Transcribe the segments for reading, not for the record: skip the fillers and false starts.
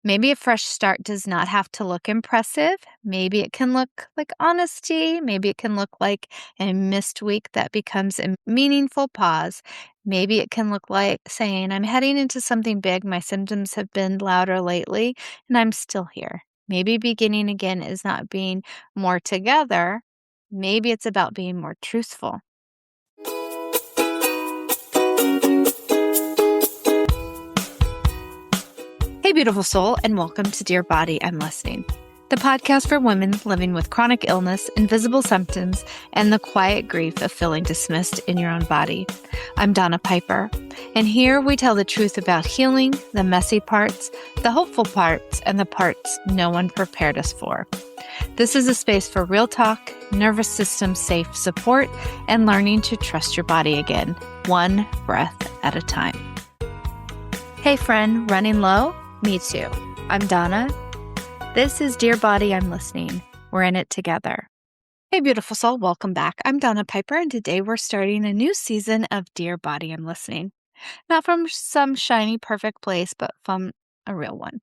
Maybe a fresh start does not have to look impressive. Maybe it can look like honesty. Maybe it can look like a missed week that becomes a meaningful pause. Maybe it can look like saying, I'm heading into something big. My symptoms have been louder lately, and I'm still here. Maybe beginning again is not being more together. Maybe it's about being more truthful. Hey, beautiful soul, and welcome to Dear Body, I'm Listening, the podcast for women living with chronic illness, invisible symptoms, and the quiet grief of feeling dismissed in your own body. I'm Donna Piper, and here we tell the truth about healing, the messy parts, the hopeful parts, and the parts no one prepared us for. This is a space for real talk, nervous system safe support, and learning to trust your body again, one breath at a time. Hey, friend, running low? Me too. I'm Donna. This is Dear Body, I'm Listening. We're in it together. Hey, beautiful soul, welcome back. I'm Donna Piper, and today we're starting a new season of Dear Body, I'm Listening. Not from some shiny, perfect place, but from a real one.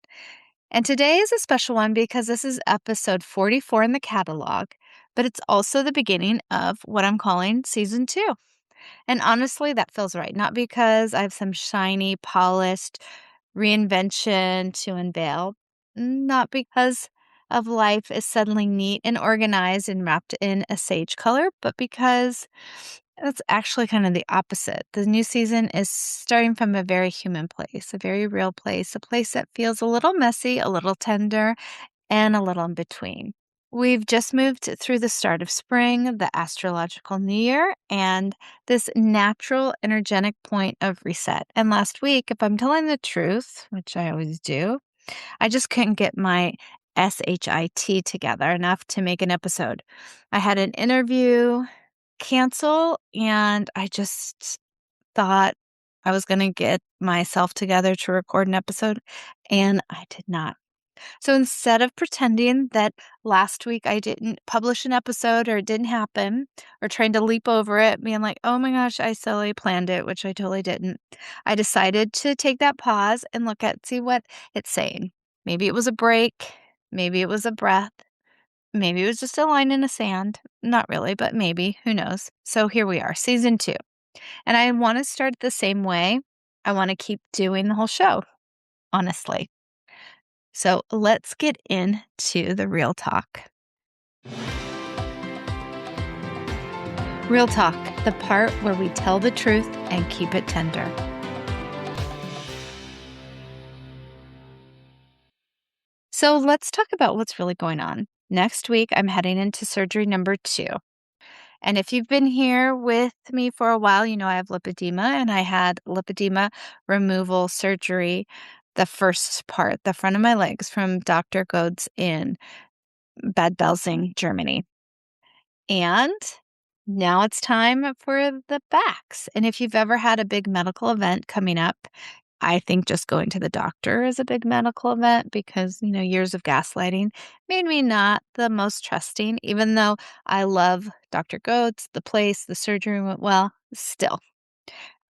And today is a special one because this is episode 44 in the catalog, but it's also the beginning of what I'm calling season 2. And honestly, that feels right. Not because I have some shiny, polished reinvention to unveil, not because of life is suddenly neat and organized and wrapped in a sage color, but because it's actually kind of the opposite. The new season is starting from a very human place, a very real place, a place that feels a little messy, a little tender, and a little in between. We've just moved through the start of spring, the astrological new year, and this natural energetic point of reset. And last week, if I'm telling the truth, which I always do, I just couldn't get my SHIT together enough to make an episode. I had an interview cancel, and I just thought I was going to get myself together to record an episode, and I did not. So instead of pretending that last week I didn't publish an episode or it didn't happen, or trying to leap over it, being like, oh my gosh, I silly planned it, which I totally didn't, I decided to take that pause and see what it's saying. Maybe it was a break. Maybe it was a breath. Maybe it was just a line in the sand. Not really, but maybe. Who knows? So here we are, season 2. And I want to start the same way. I want to keep doing the whole show, honestly. So let's get into the real talk. Real talk, the part where we tell the truth and keep it tender. So let's talk about what's really going on. Next week, I'm heading into surgery number 2. And if you've been here with me for a while, you know I have lipedema, and I had lipedema removal surgery, the first part, the front of my legs, from Dr. Goetz in Bad Belzing, Germany. And now it's time for the backs. And if you've ever had a big medical event coming up, I think just going to the doctor is a big medical event because, years of gaslighting made me not the most trusting, even though I love Dr. Goetz, the place, the surgery went well. Still,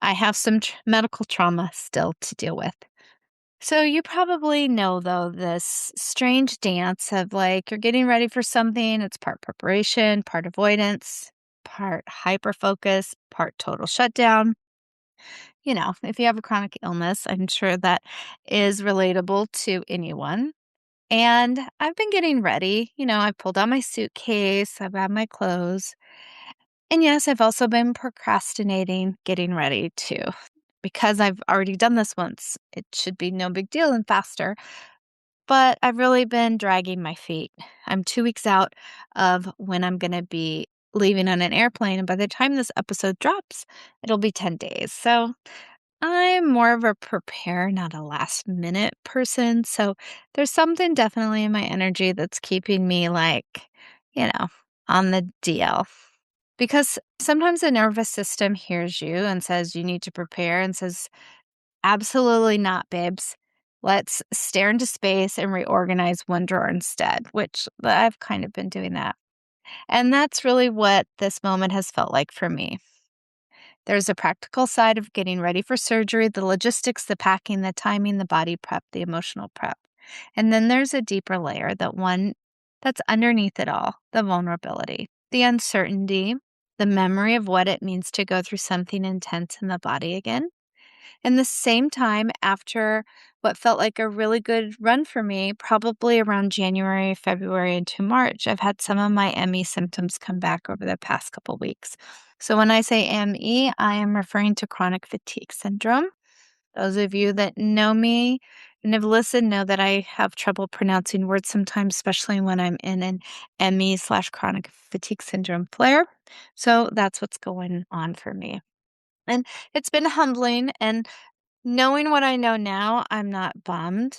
I have some medical trauma still to deal with. So you probably know, though, this strange dance of you're getting ready for something. It's part preparation, part avoidance, part hyper focus, part total shutdown. If you have a chronic illness, I'm sure that is relatable to anyone. And I've been getting ready. I've pulled out my suitcase, I've had my clothes. And yes, I've also been procrastinating getting ready too. Because I've already done this once, it should be no big deal and faster. But I've really been dragging my feet. I'm 2 weeks out of when I'm going to be leaving on an airplane. And by the time this episode drops, it'll be 10 days. So I'm more of a prepare, not a last minute person. So there's something definitely in my energy that's keeping me on the DL. Because sometimes the nervous system hears you and says you need to prepare and says, absolutely not, babes. Let's stare into space and reorganize one drawer instead, which I've kind of been doing that. And that's really what this moment has felt like for me. There's a practical side of getting ready for surgery, the logistics, the packing, the timing, the body prep, the emotional prep. And then there's a deeper layer, that one that's underneath it all, the vulnerability, the uncertainty, the memory of what it means to go through something intense in the body again. And the same time, after what felt like a really good run for me, probably around January, February into March, I've had some of my ME symptoms come back over the past couple weeks. So when I say ME, I am referring to chronic fatigue syndrome. Those of you that know me and have listened know that I have trouble pronouncing words sometimes, especially when I'm in an ME/chronic fatigue syndrome flare. So that's what's going on for me. And it's been humbling, and knowing what I know now, I'm not bummed.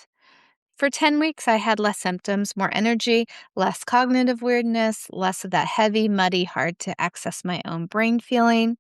For 10 weeks, I had less symptoms, more energy, less cognitive weirdness, less of that heavy, muddy, hard to access my own brain feeling.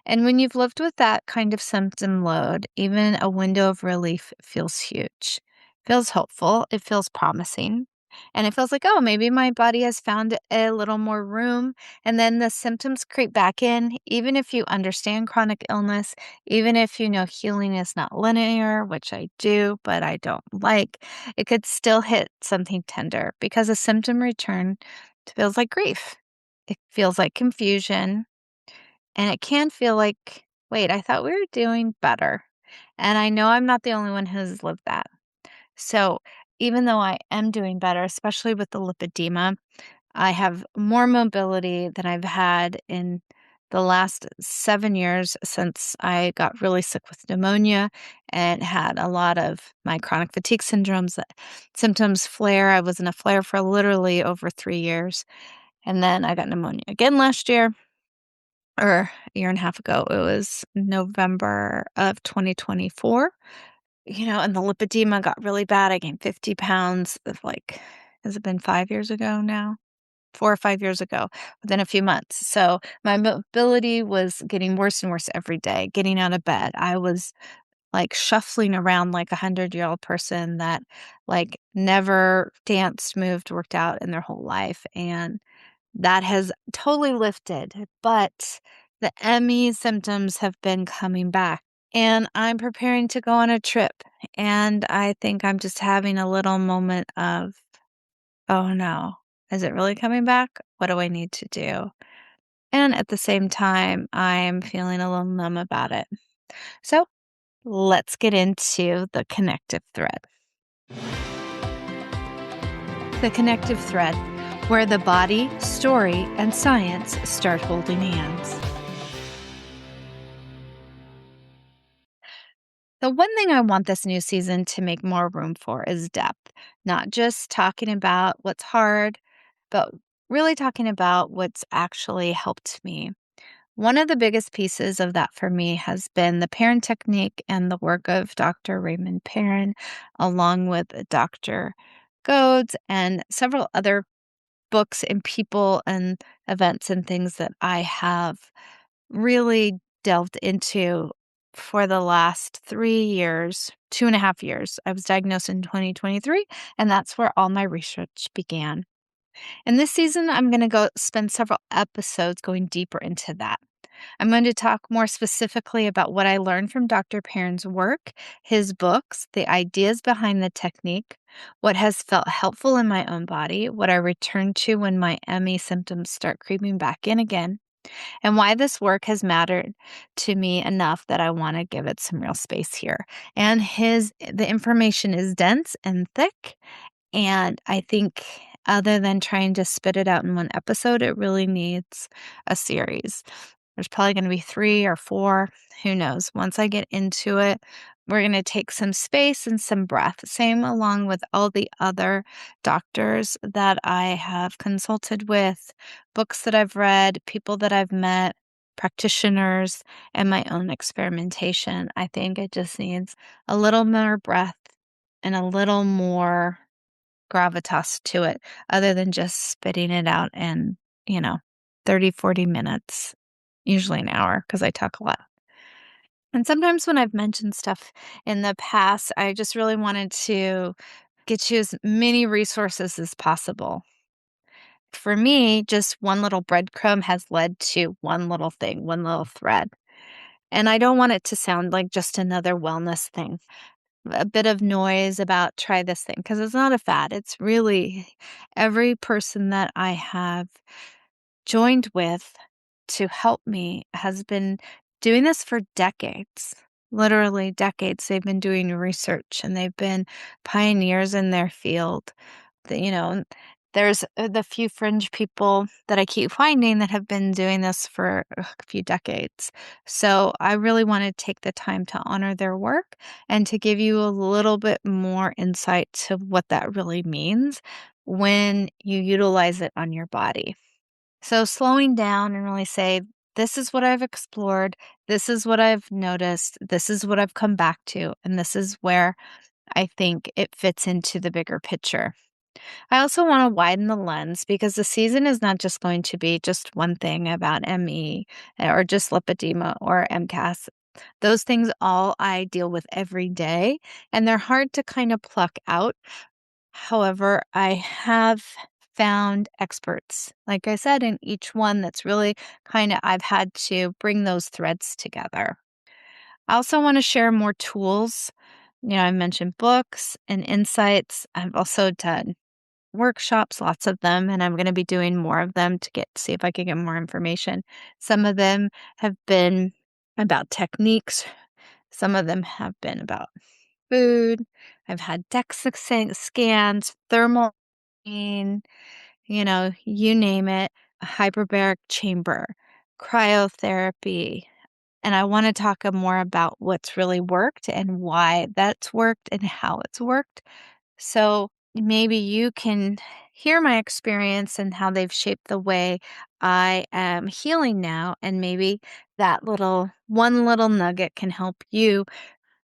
And when you've lived with that kind of symptom load, even a window of relief feels huge. Feels hopeful. It feels promising. And it feels like, oh, maybe my body has found a little more room. And then the symptoms creep back in. Even if you understand chronic illness, even if you know healing is not linear, which I do, but I don't like, it could still hit something tender because a symptom return feels like grief. It feels like confusion. And it can feel like, wait, I thought we were doing better. And I know I'm not the only one who's lived that. So even though I am doing better, especially with the lipedema, I have more mobility than I've had in the last 7 years since I got really sick with pneumonia and had a lot of my chronic fatigue symptoms flare. I was in a flare for literally over 3 years. And then I got pneumonia again last year, or a year and a half ago. It was November of 2024. And the lipedema got really bad. I gained 50 pounds of has it been 5 years ago now? 4 or 5 years ago, within a few months. So my mobility was getting worse and worse every day, getting out of bed. I was shuffling around like a 100-year-old person that never danced, moved, worked out in their whole life. And that has totally lifted, but the ME symptoms have been coming back. And I'm preparing to go on a trip. And I think I'm just having a little moment of, oh no, is it really coming back? What do I need to do? And at the same time, I'm feeling a little numb about it. So let's get into the connective thread. The connective thread, where the body, story, and science start holding hands. The one thing I want this new season to make more room for is depth, not just talking about what's hard, but really talking about what's actually helped me. One of the biggest pieces of that for me has been the Perrin technique and the work of Dr. Raymond Perrin, along with Dr. Goads and several other books and people and events and things that I have really delved into for the last 3 years, 2.5 years. I was diagnosed in 2023, and that's where all my research began. And this season, I'm going to go spend several episodes going deeper into that. I'm going to talk more specifically about what I learned from Dr. Perrin's work, his books, the ideas behind the technique, what has felt helpful in my own body, what I return to when my ME symptoms start creeping back in again, and why this work has mattered to me enough that I want to give it some real space here. And the information is dense and thick, and I think other than trying to spit it out in one episode, it really needs a series. There's probably going to be 3 or 4, who knows. Once I get into it, we're going to take some space and some breath. Same along with all the other doctors that I have consulted with, books that I've read, people that I've met, practitioners, and my own experimentation. I think it just needs a little more breath and a little more gravitas to it, other than just spitting it out in, 30, 40 minutes, usually an hour, because I talk a lot. And sometimes when I've mentioned stuff in the past, I just really wanted to get you as many resources as possible. For me, just one little breadcrumb has led to one little thing, one little thread. And I don't want it to sound like just another wellness thing. a bit of noise about try this thing because it's not a fad. It's really every person that I have joined with to help me has been doing this for decades. Literally decades. They've been doing research and they've been pioneers in their field. There's the few fringe people that I keep finding that have been doing this for a few decades. So I really want to take the time to honor their work and to give you a little bit more insight to what that really means when you utilize it on your body. So slowing down and really say, this is what I've explored. This is what I've noticed. This is what I've come back to. And this is where I think it fits into the bigger picture. I also want to widen the lens because the season is not just going to be just one thing about ME or just lipedema or MCAS. Those things all I deal with every day, and they're hard to kind of pluck out. However, I have found experts, like I said, in each one that's really kind of, I've had to bring those threads together. I also want to share more tools. I mentioned books and insights. I've also done workshops, lots of them, and I'm going to be doing more of them to see if I can get more information. Some of them have been about techniques. Some of them have been about food. I've had DEXA scans, thermal, you name it, a hyperbaric chamber, cryotherapy. And I want to talk more about what's really worked and why that's worked and how it's worked. So maybe you can hear my experience and how they've shaped the way I am healing now. And maybe that one little nugget can help you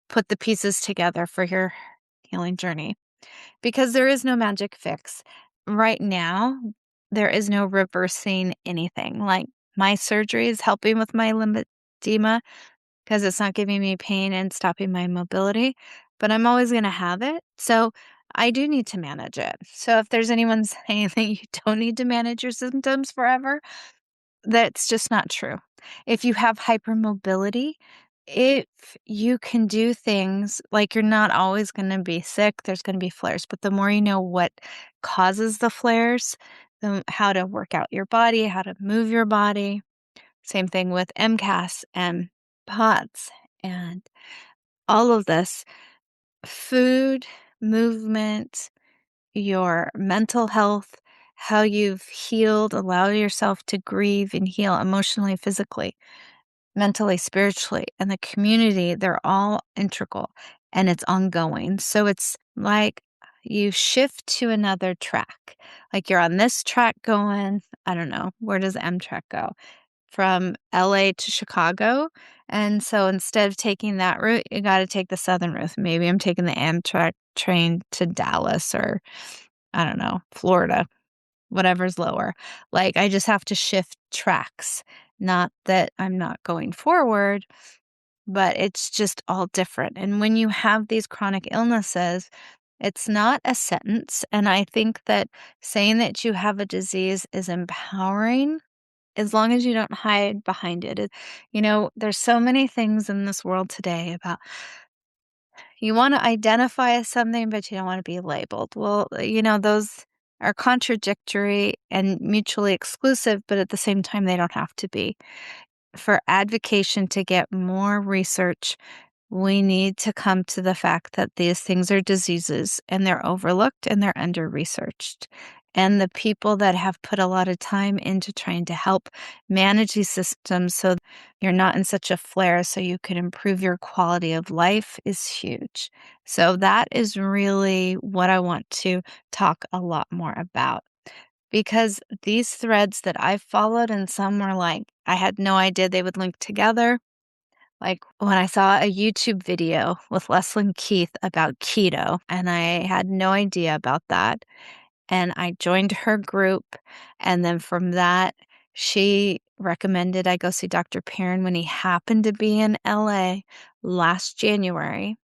put the pieces together for your healing journey. Because there is no magic fix. Right now, there is no reversing anything. Like my surgery is helping with my lymphedema because it's not giving me pain and stopping my mobility, but I'm always going to have it. So I do need to manage it. So if there's anyone saying that you don't need to manage your symptoms forever, that's just not true. If you have hypermobility, if you can do things like you're not always going to be sick, there's going to be flares, but the more you know what causes the flares, how to work out your body, how to move your body. Same thing with MCAS and POTS and all of this food, movement, your mental health, how you've healed, allow yourself to grieve and heal emotionally, physically, mentally, spiritually, and the community, they're all integral and it's ongoing. So it's like you shift to another track. Like you're on this track going, I don't know, where does Amtrak go? From LA to Chicago. And so instead of taking that route, you got to take the southern route. Maybe I'm taking the Amtrak train to Dallas or I don't know, Florida, whatever's lower. Like I just have to shift tracks. Not that I'm not going forward, but it's just all different. And when you have these chronic illnesses, it's not a sentence. And I think that saying that you have a disease is empowering as long as you don't hide behind it. There's so many things in this world today about you want to identify as something, but you don't want to be labeled. Well, those are contradictory and mutually exclusive, but at the same time, they don't have to be. For advocation to get more research, we need to come to the fact that these things are diseases and they're overlooked and they're under-researched. And the people that have put a lot of time into trying to help manage these systems so you're not in such a flare so you can improve your quality of life is huge. So that is really what I want to talk a lot more about. Because these threads that I've followed, and some were like, I had no idea they would link together. Like when I saw a YouTube video with Leslie Keith about keto, and I had no idea about that. And I joined her group. And then from that, she recommended I go see Dr. Perrin when he happened to be in LA last January.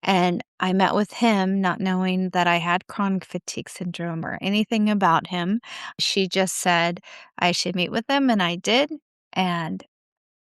And I met with him not knowing that I had chronic fatigue syndrome or anything about him. She just said I should meet with him, and I did. And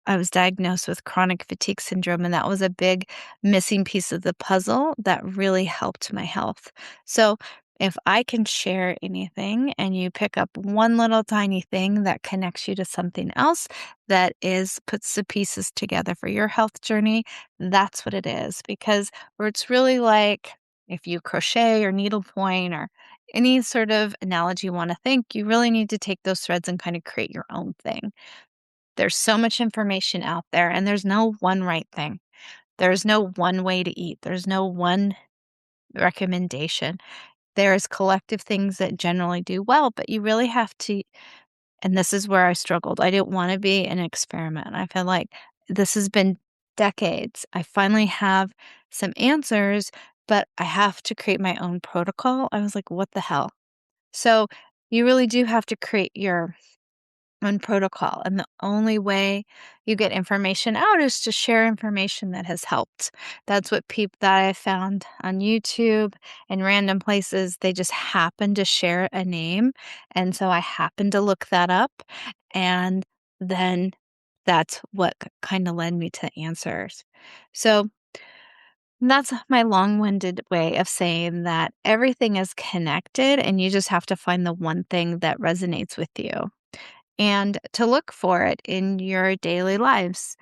I was diagnosed with chronic fatigue syndrome, and that was a big missing piece of the puzzle that really helped my health. So, if I can share anything and you pick up one little tiny thing that connects you to something else that is puts the pieces together for your health journey, that's what it is. Because where it's really like if you crochet or needlepoint or any sort of analogy you want to think, you really need to take those threads and kind of create your own thing. There's so much information out there, and there's no one right thing. There's no one way to eat. There's no one recommendation. There's collective things that generally do well, but you really have to, and this is where I struggled. I didn't want to be an experiment. I feel like this has been decades. I finally have some answers, but I have to create my own protocol. I was like, what the hell? So you really do have to create your own protocol. And the only way you get information out is to share information that has helped. That's what people that I found on YouTube and random places, they just happen to share a name. And so I happened to look that up. And then that's what kind of led me to answers. So that's my long winded way of saying that everything is connected and you just have to find the one thing that resonates with you and to look for it in your daily lives.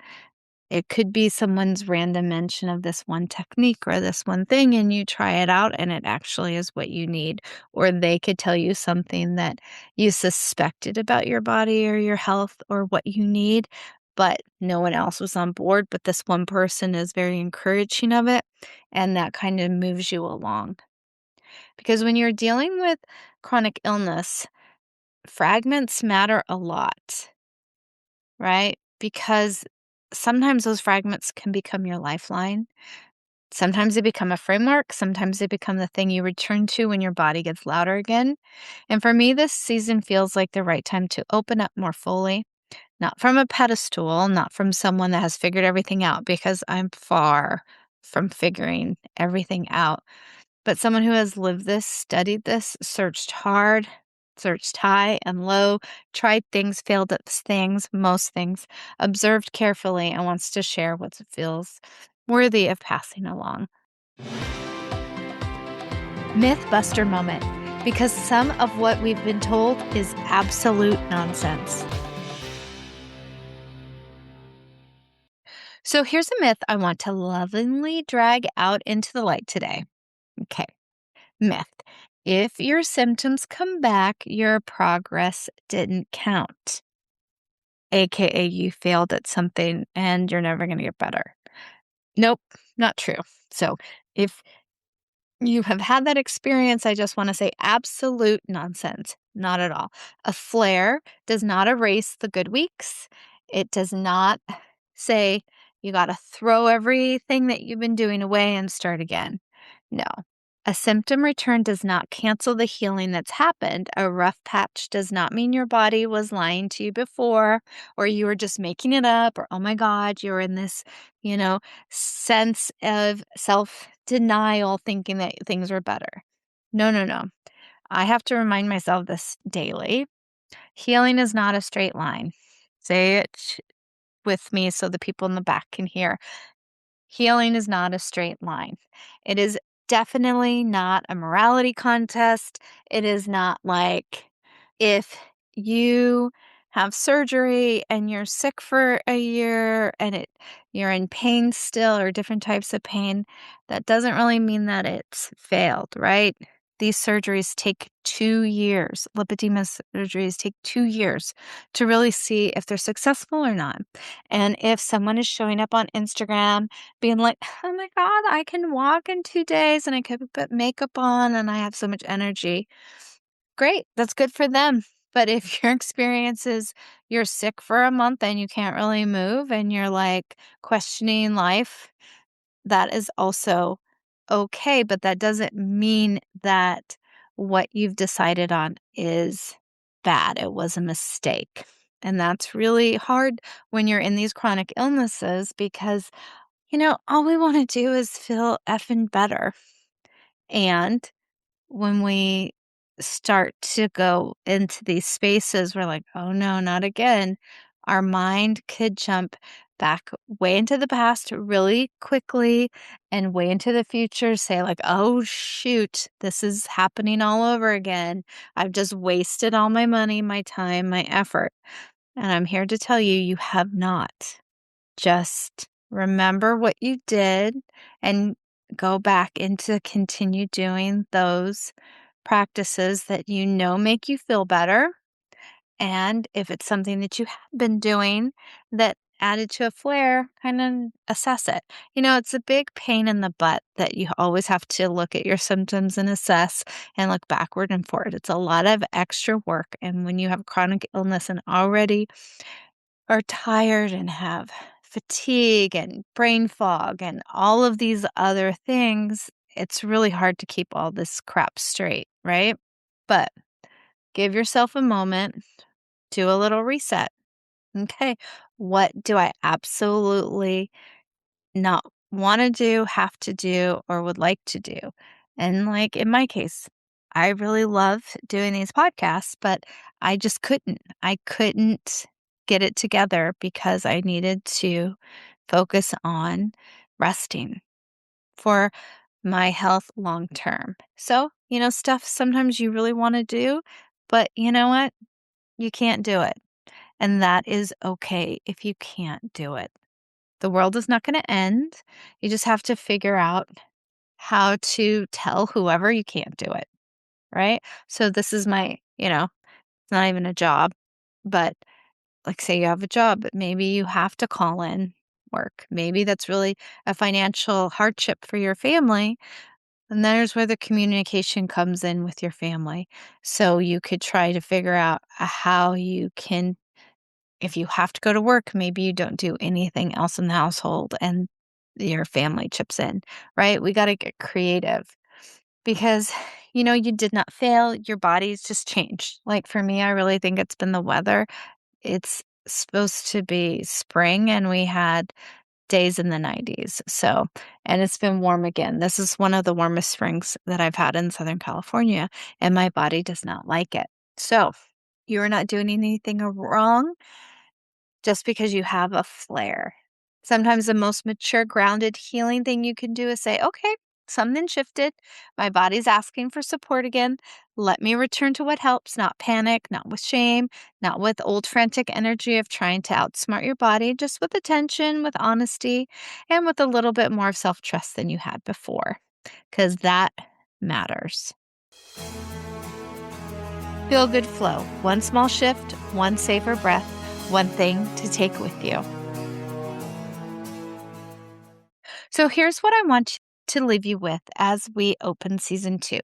It could be someone's random mention of this one technique or this one thing, and you try it out, and it actually is what you need. Or they could tell you something that you suspected about your body or your health or what you need, but no one else was on board. But this one person is very encouraging of it, and that kind of moves you along. Because when you're dealing with chronic illness, fragments matter a lot, right? Because sometimes those fragments can become your lifeline. Sometimes they become a framework. Sometimes they become the thing you return to when your body gets louder again. And for me, this season feels like the right time to open up more fully, not from a pedestal, not from someone that has figured everything out, because I'm far from figuring everything out, but someone who has lived this, studied this, searched hard, searched high and low, tried things, failed at things, most things, observed carefully, and wants to share what feels worthy of passing along. Mythbuster moment, because some of what we've been told is absolute nonsense. So here's a myth I want to lovingly drag out into the light today. Okay. Myth. If your symptoms come back, your progress didn't count. AKA you failed at something and you're never going to get better. Nope, not true. So if you have had that experience, I just want to say absolute nonsense. Not at all. A flare does not erase the good weeks. It does not say you got to throw everything that you've been doing away and start again. No. A symptom return does not cancel the healing that's happened. A rough patch does not mean your body was lying to you before, or you were just making it up, or oh my God, you're in this, sense of self denial, thinking that things are better. No, no, no. I have to remind myself this daily. Healing is not a straight line. Say it with me so the people in the back can hear. Healing is not a straight line. It is definitely not a morality contest. It is not like if you have surgery and you're sick for a year and you're in pain still or different types of pain, that doesn't really mean that it's failed, right? These surgeries take 2 years. Lipedema surgeries take 2 years to really see if they're successful or not. And if someone is showing up on Instagram being like, "Oh my God, I can walk in 2 days and I could put makeup on and I have so much energy." Great, that's good for them. But if your experience is you're sick for a month and you can't really move and you're like questioning life, that is also okay. But that doesn't mean that what you've decided on is bad. It was a mistake. And that's really hard when you're in these chronic illnesses because all we want to do is feel effing better. And when we start to go into these spaces, we're like, oh no, not again. Our mind could jump back way into the past really quickly and way into the future, say like, oh shoot, this is happening all over again. I've just wasted all my money, my time, my effort. And I'm here to tell you, you have not. Just remember what you did and go back into continue doing those practices that you know make you feel better. And if it's something that you have been doing that added to a flare, kind of assess it. It's a big pain in the butt that you always have to look at your symptoms and assess and look backward and forward. It's a lot of extra work. And when you have chronic illness and already are tired and have fatigue and brain fog and all of these other things, it's really hard to keep all this crap straight, right? But give yourself a moment, do a little reset. Okay, what do I absolutely not want to do, have to do, or would like to do? And like in my case, I really love doing these podcasts, but I just couldn't. I couldn't get it together because I needed to focus on resting for my health long term. So, stuff sometimes you really want to do, but you know what? You can't do it. And that is okay if you can't do it. The world is not going to end. You just have to figure out how to tell whoever you can't do it, right? So this is it's not even a job, but like say you have a job, but maybe you have to call in work. Maybe that's really a financial hardship for your family. And there's where the communication comes in with your family. So you could try to figure out how you can, if you have to go to work, maybe you don't do anything else in the household and your family chips in, right? We got to get creative because, you did not fail. Your body's just changed. Like for me, I really think it's been the weather. It's supposed to be spring and we had days in the 90s. So, and it's been warm again. This is one of the warmest springs that I've had in Southern California, and my body does not like it. So, you are not doing anything wrong just because you have a flare. Sometimes the most mature, grounded, healing thing you can do is say, okay, something shifted. My body's asking for support again. Let me return to what helps, not panic, not with shame, not with old frantic energy of trying to outsmart your body, just with attention, with honesty, and with a little bit more of self trust than you had before, because that matters. Feel good flow. One small shift, one safer breath, one thing to take with you. So here's what I want to leave you with as we open season 2.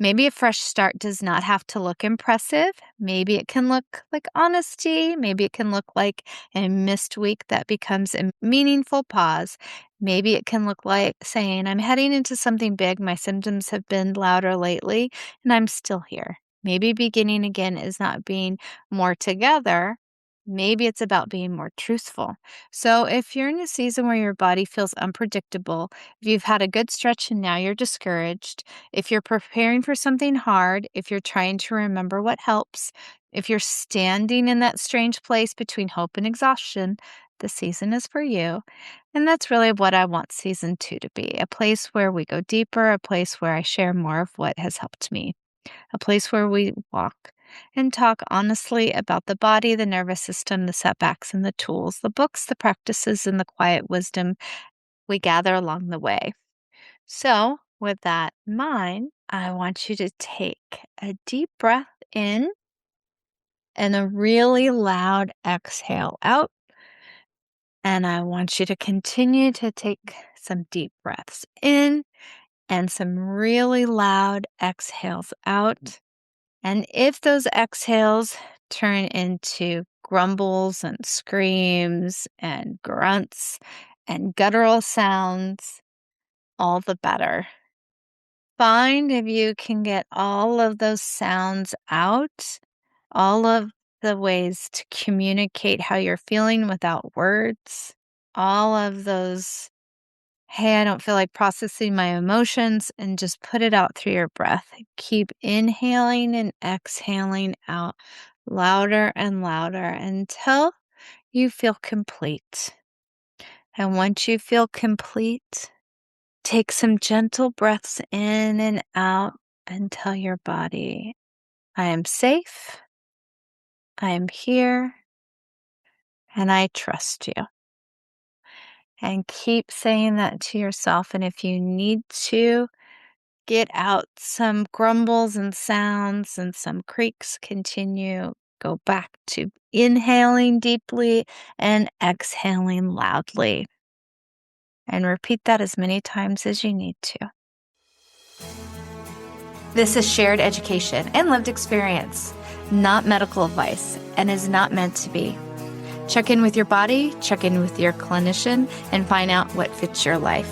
Maybe a fresh start does not have to look impressive. Maybe it can look like honesty. Maybe it can look like a missed week that becomes a meaningful pause. Maybe it can look like saying, I'm heading into something big. My symptoms have been louder lately, and I'm still here. Maybe beginning again is not being more together. Maybe it's about being more truthful. So, if you're in a season where your body feels unpredictable, if you've had a good stretch and now you're discouraged, if you're preparing for something hard, if you're trying to remember what helps, if you're standing in that strange place between hope and exhaustion, the season is for you. And that's really what I want season 2 to be, a place where we go deeper, a place where I share more of what has helped me, a place where we walk and talk honestly about the body, the nervous system, the setbacks and the tools, the books, the practices, and the quiet wisdom we gather along the way. So, with that in mind, I want you to take a deep breath in and a really loud exhale out. And I want you to continue to take some deep breaths in and some really loud exhales out. And if those exhales turn into grumbles and screams and grunts and guttural sounds, all the better. Find if you can get all of those sounds out, all of the ways to communicate how you're feeling without words, all of those, hey, I don't feel like processing my emotions, and just put it out through your breath. Keep inhaling and exhaling out louder and louder until you feel complete. And once you feel complete, take some gentle breaths in and out and tell your body, I am safe, I am here, and I trust you. And keep saying that to yourself. And if you need to, get out some grumbles and sounds and some creaks, continue. Go back to inhaling deeply and exhaling loudly. And repeat that as many times as you need to. This is shared education and lived experience, not medical advice, and is not meant to be. Check in with your body, check in with your clinician, and find out what fits your life.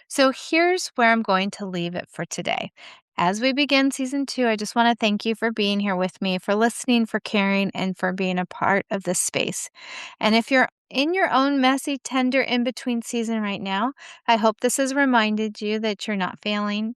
So here's where I'm going to leave it for today. As we begin season 2, I just want to thank you for being here with me, for listening, for caring, and for being a part of this space. And if you're in your own messy, tender, in-between season right now, I hope this has reminded you that you're not failing.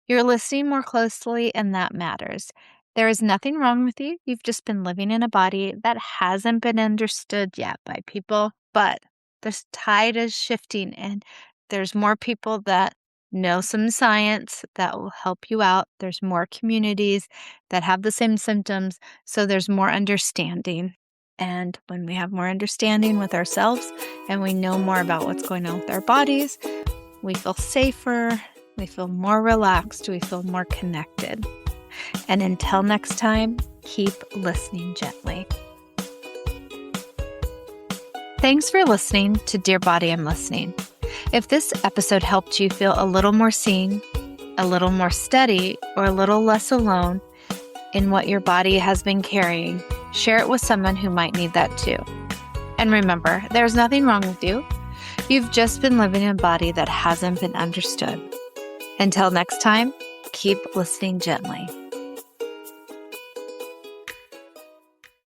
You're listening more closely, and that matters. There is nothing wrong with you. You've just been living in a body that hasn't been understood yet by people, but this tide is shifting, and there's more people that know some science that will help you out. There's more communities that have the same symptoms, so there's more understanding. And when we have more understanding with ourselves and we know more about what's going on with our bodies, we feel safer, we feel more relaxed, we feel more connected. And until next time, keep listening gently. Thanks for listening to Dear Body, I'm Listening. If this episode helped you feel a little more seen, a little more steady, or a little less alone in what your body has been carrying, share it with someone who might need that too. And remember, there's nothing wrong with you. You've just been living in a body that hasn't been understood. Until next time, keep listening gently.